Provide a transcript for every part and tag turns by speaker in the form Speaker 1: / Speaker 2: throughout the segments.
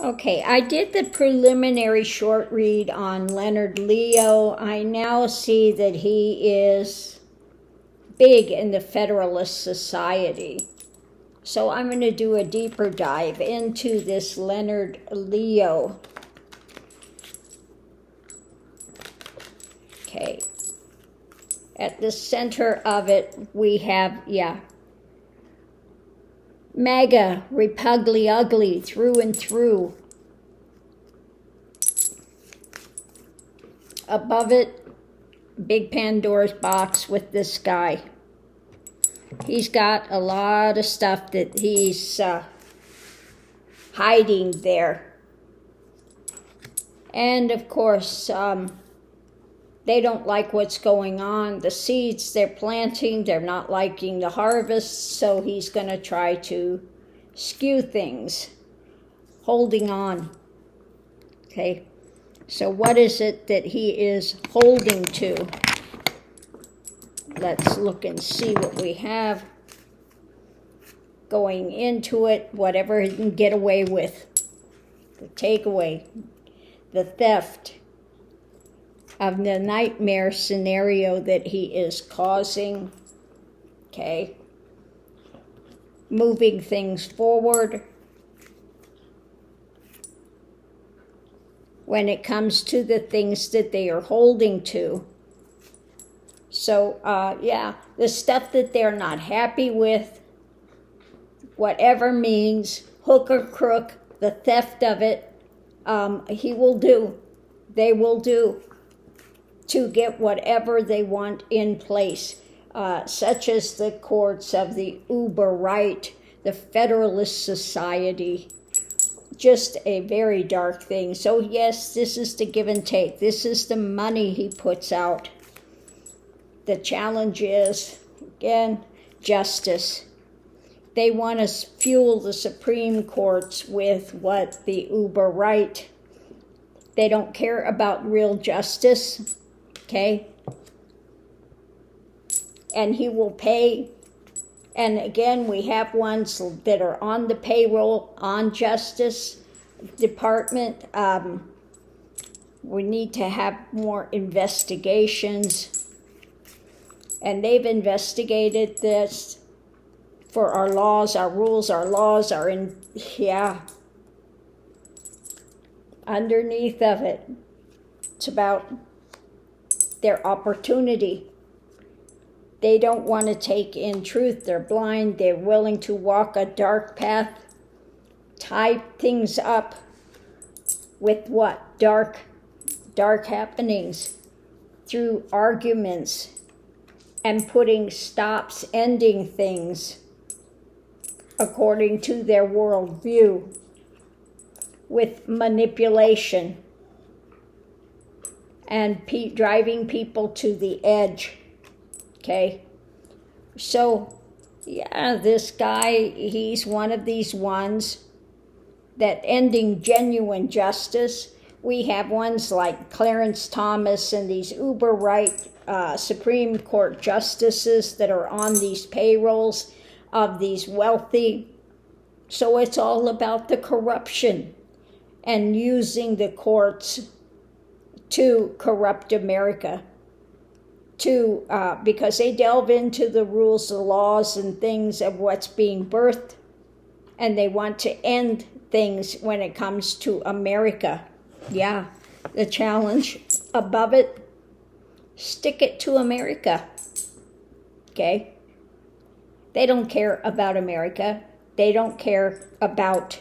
Speaker 1: Okay, I did the preliminary short read on Leonard Leo. I now see that he is big in the Federalist Society. So I'm going to do a deeper dive into this Leonard Leo. Okay. At the center of it, we have, MAGA, Repugly Ugly, through and through. Above it, big Pandora's box with this guy. He's got a lot of stuff that he's hiding there. And of course, they don't like what's going on. The seeds they're planting, they're not liking the harvest, so he's going to try to skew things, holding on. Okay, so what is it that he is holding to? Let's look and see what we have going into it, whatever he can get away with. The takeaway, the theft of the nightmare scenario that he is causing, okay? Moving things forward. When it comes to the things that they are holding to. So, the stuff that they're not happy with, whatever means, hook or crook, the theft of it, he will do, they will do, to get whatever they want in place, such as the courts of the uber right, the Federalist Society, just a very dark thing. So yes, this is the give and take. This is the money he puts out. The challenge is, again, justice. They want to fuel the Supreme Courts with what the uber right. They don't care about real justice, okay? And he will pay. And again, we have ones that are on the payroll on Justice Department. We need to have more investigations. And they've investigated this for our laws, our rules, our laws are in, underneath of it. It's about their opportunity. They don't want to take in truth. They're blind. They're willing to walk a dark path, tie things up with what? Dark happenings through arguments and putting stops, ending things according to their worldview with manipulation and driving people to the edge. Okay, so this guy, he's one of these ones that ending genuine justice. We have ones like Clarence Thomas and these uber right Supreme Court justices that are on these payrolls of these wealthy. So it's all about the corruption and using the courts to corrupt America. Because they delve into the rules, the laws, and things of what's being birthed, and they want to end things when it comes to America. Yeah, the challenge above it, stick it to America. Okay? They don't care about America. They don't care about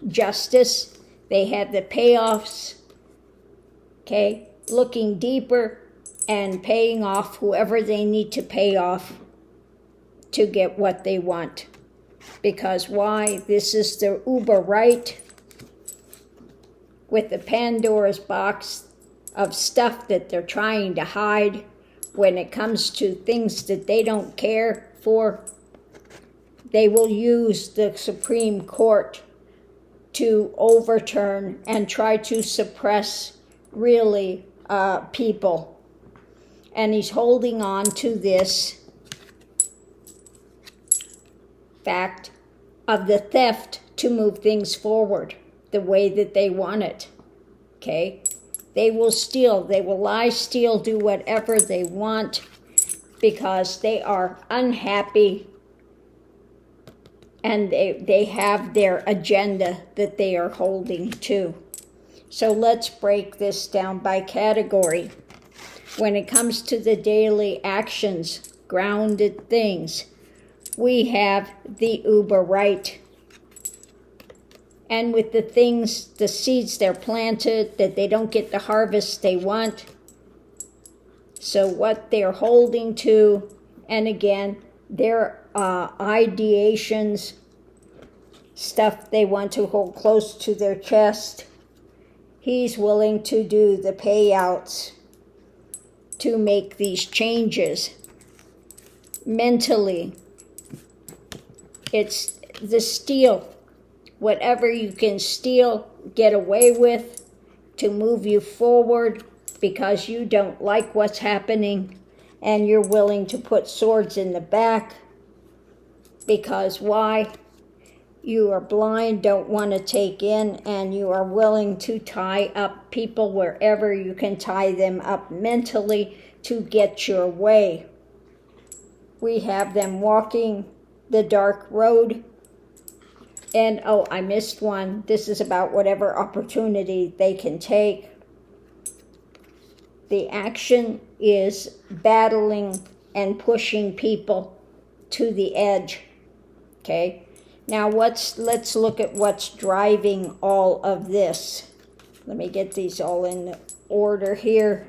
Speaker 1: justice. They have the payoffs. Okay? Looking deeper and paying off whoever they need to pay off to get what they want. Because why? This is the uber right with the Pandora's box of stuff that they're trying to hide when it comes to things that they don't care for. They will use the Supreme Court to overturn and try to suppress really people. And he's holding on to this fact of the theft to move things forward the way that they want it. Okay? They will steal, they will lie, steal, do whatever they want because they are unhappy and they have their agenda that they are holding to. So let's break this down by category. When it comes to the daily actions, grounded things, we have the uber right. And with the things, the seeds they're planted, that they don't get the harvest they want. So what they're holding to, and again, their ideations, stuff they want to hold close to their chest, he's willing to do the payouts to make these changes. Mentally, it's the steal. Whatever you can steal, get away with to move you forward because you don't like what's happening and you're willing to put swords in the back because why? You are blind, don't want to take in, and you are willing to tie up people wherever you can tie them up mentally to get your way. We have them walking the dark road. And, oh, I missed one. This is about whatever opportunity they can take. The action is battling and pushing people to the edge. Okay? Now, let's look at what's driving all of this. Let me get these all in order here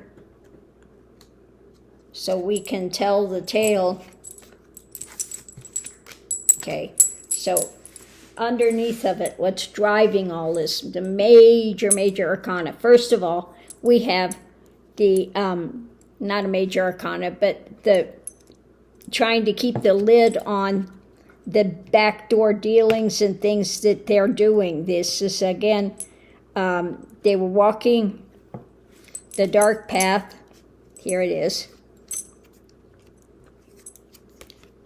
Speaker 1: so we can tell the tale. Okay, so underneath of it, what's driving all this, the major arcana. First of all, we have the, not a major arcana, but the trying to keep the lid on the backdoor dealings and things that they're doing. This is, again, they were walking the dark path. Here it is.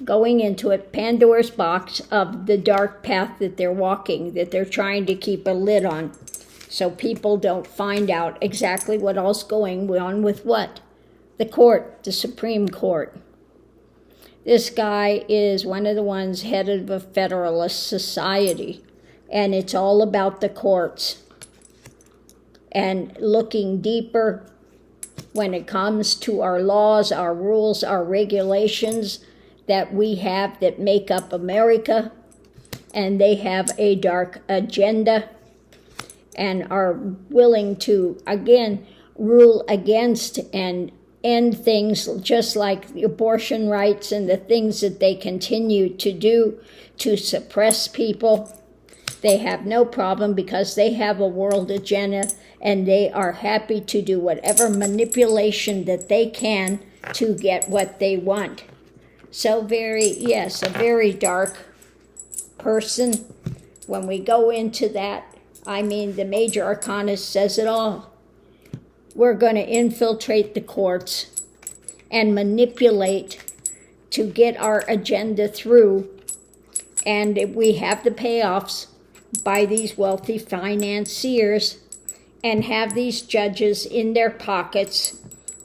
Speaker 1: Going into it, Pandora's box of the dark path that they're walking, that they're trying to keep a lid on, so people don't find out exactly what all's going on with what? The court, the Supreme Court. This guy is one of the ones head of a Federalist Society, and it's all about the courts and looking deeper when it comes to our laws, our rules, our regulations that we have that make up America, and they have a dark agenda and are willing to, again, rule against and end things just like the abortion rights and the things that they continue to do to suppress people. They have no problem because they have a world agenda and they are happy to do whatever manipulation that they can to get what they want. So a very dark person. When we go into that, I mean, the major arcana says it all. We're going to infiltrate the courts and manipulate to get our agenda through. And we have the payoffs by these wealthy financiers and have these judges in their pockets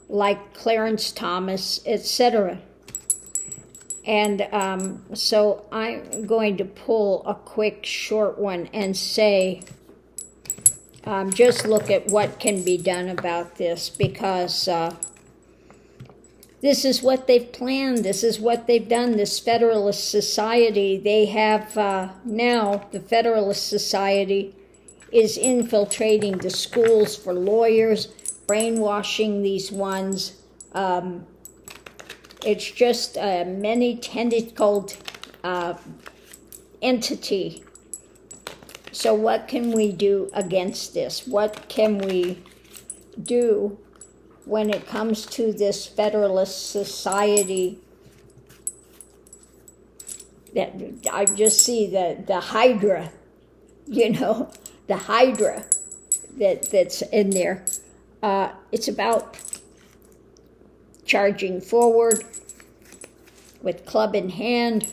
Speaker 1: like Clarence Thomas, etc. And so I'm going to pull a quick short one and say, just look at what can be done about this, because this is what they've planned. This is what they've done. This Federalist Society, they have now, the Federalist Society is infiltrating the schools for lawyers, brainwashing these ones. It's just a many-tentacled entity. So what can we do against this? What can we do when it comes to this Federalist Society? That I just see the Hydra, the Hydra that's in there. It's about charging forward with club in hand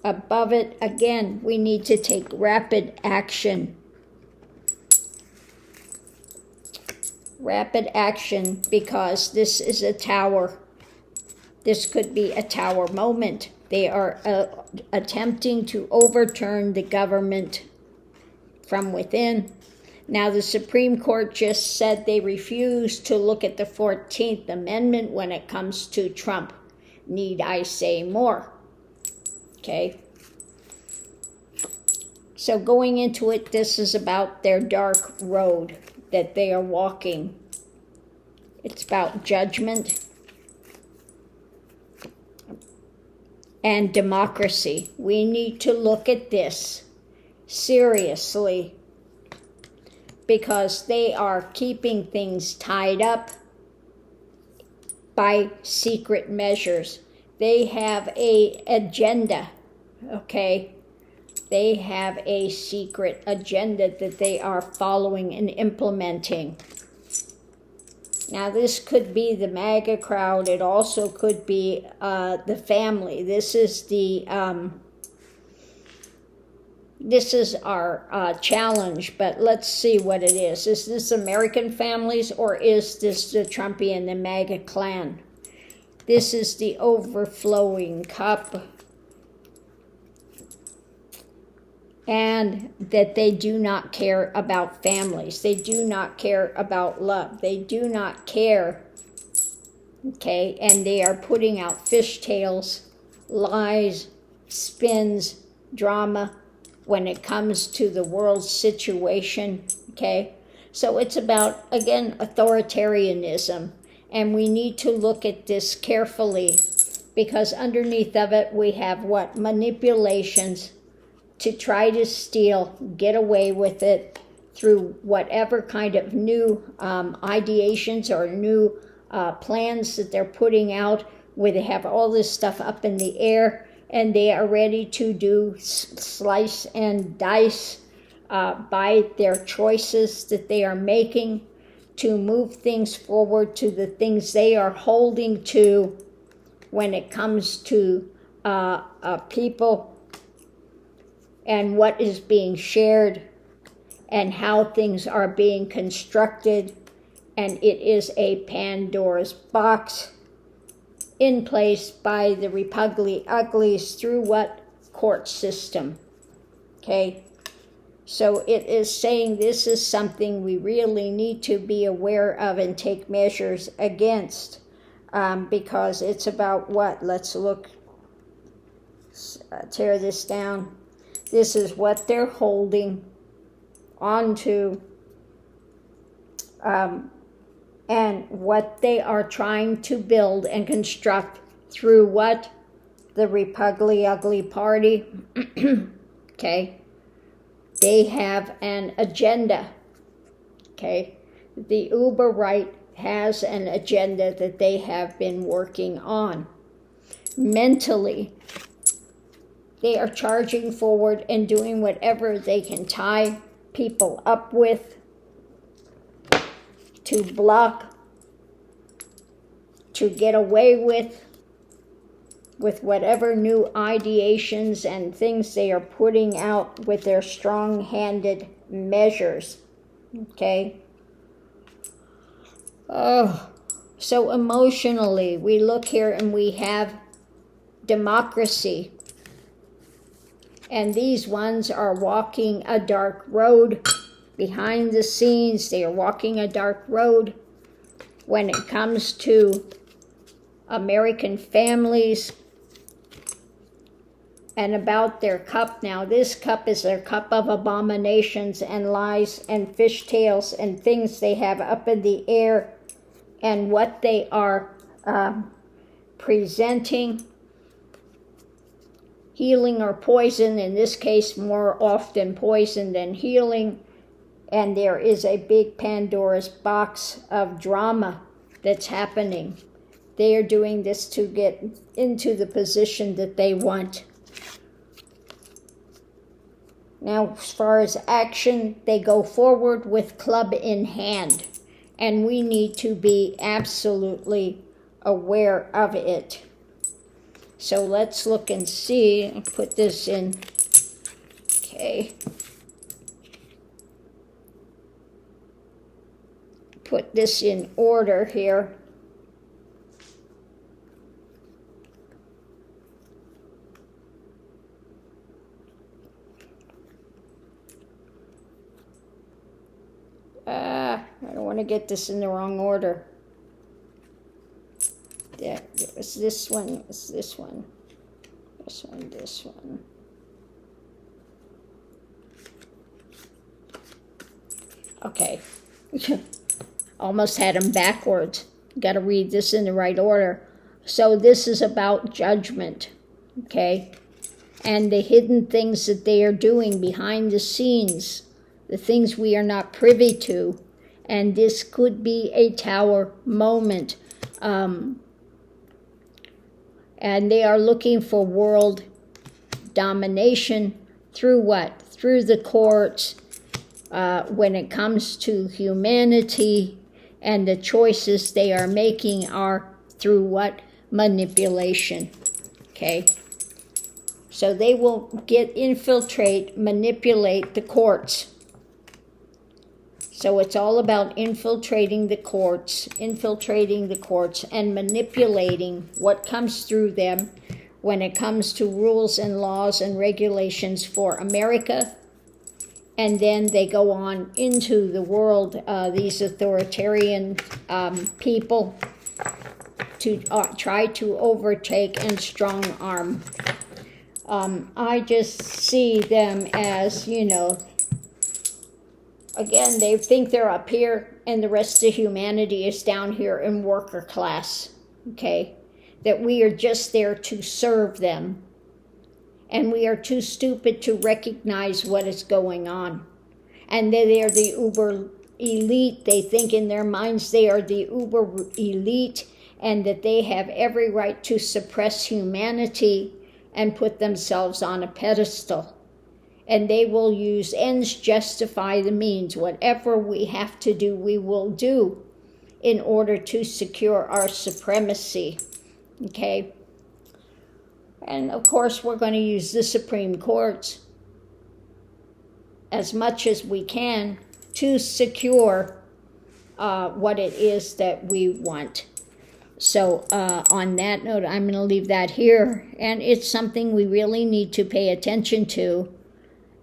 Speaker 1: Above it, again, we need to take rapid action. Rapid action, because this is a tower. This could be a tower moment. They are attempting to overturn the government from within. Now, the Supreme Court just said they refuse to look at the 14th Amendment when it comes to Trump. Need I say more? Okay. So going into it, this is about their dark road that they are walking. It's about judgment and democracy. We need to look at this seriously, because they are keeping things tied up by secret measures. They have an agenda, okay? They have a secret agenda that they are following and implementing. Now, this could be the MAGA crowd. It also could be the family. This is our challenge, but let's see what it is. Is this American families, or is this the Trumpian, the MAGA clan? This is the overflowing cup. And that they do not care about families. They do not care about love. They do not care, okay? And they are putting out fishtails, lies, spins, drama when it comes to the world situation, okay? So it's about, again, authoritarianism. And we need to look at this carefully, because underneath of it we have what? Manipulations to try to steal, get away with it through whatever kind of new ideations or new plans that they're putting out, where they have all this stuff up in the air and they are ready to do slice and dice by their choices that they are making to move things forward to the things they are holding to when it comes to people and what is being shared and how things are being constructed. And it is a Pandora's box in place by the Repugly Uglies through what? Court system. Okay? So it is saying this is something we really need to be aware of and take measures against, because it's about what? Let's look, tear this down. This is what they're holding onto, and what they are trying to build and construct through what? The Repugly Ugly Party. Okay? They have an agenda. Okay? The uber right has an agenda that they have been working on. Mentally, they are charging forward and doing whatever they can tie people up with, to block, to get away with whatever new ideations and things they are putting out with their strong-handed measures. Okay? Oh, so emotionally, we look here and we have democracy. And these ones are walking a dark road. Behind the scenes, they are walking a dark road when it comes to American families and about their cup. Now, this cup is their cup of abominations and lies and fishtails and things they have up in the air, and what they are presenting. Healing or poison, in this case more often poison than healing, and there is a big Pandora's box of drama that's happening. They are doing this to get into the position that they want. Now, as far as action, they go forward with club in hand, and we need to be absolutely aware of it. So let's look and see. I'll put this in. Okay. Put this in order here. I don't want to get this in the wrong order. There was this one, it's this one, this one, this one. Okay. Almost had them backwards. Got to read this in the right order. So this is about judgment, okay? And the hidden things that they are doing behind the scenes, the things we are not privy to. And this could be a tower moment. And they are looking for world domination through what? Through the courts, when it comes to humanity, and the choices they are making are through what? Manipulation. Okay? So they will infiltrate, manipulate the courts. So it's all about infiltrating the courts, and manipulating what comes through them when it comes to rules and laws and regulations for America. And then they go on into the world, these authoritarian people, to try to overtake and strong arm. I just see them as, again, they think they're up here and the rest of humanity is down here in worker class, okay? That we are just there to serve them. And we are too stupid to recognize what is going on. And they are the uber elite. They think in their minds they are the uber elite and that they have every right to suppress humanity and put themselves on a pedestal. And they will use ends justify the means. Whatever we have to do, we will do in order to secure our supremacy. Okay? And of course, we're going to use the Supreme Courts as much as we can to secure what it is that we want. So on that note, I'm going to leave that here. And it's something we really need to pay attention to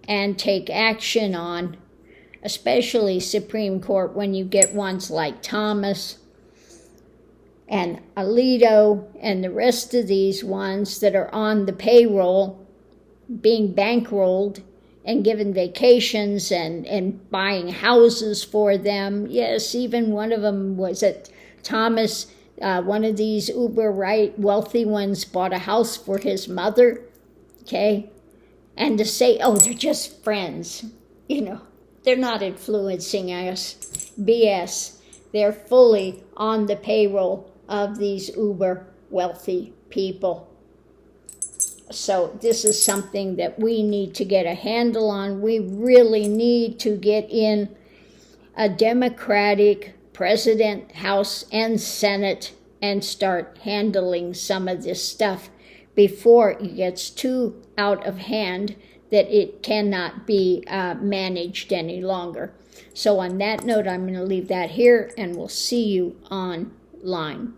Speaker 1: and take action on, especially Supreme Court, when you get ones like Thomas and Alito and the rest of these ones that are on the payroll, being bankrolled and given vacations and buying houses for them. Yes, even one of them was at Thomas, one of these uber wealthy ones bought a house for his mother, okay? And to say, oh, they're just friends, they're not influencing us. BS. They're fully on the payroll of these uber wealthy people. So this is something that we need to get a handle on. We really need to get in a Democratic president, House, and Senate and start handling some of this stuff before it gets too out of hand that it cannot be managed any longer. So on that note, I'm going to leave that here, and we'll see you online.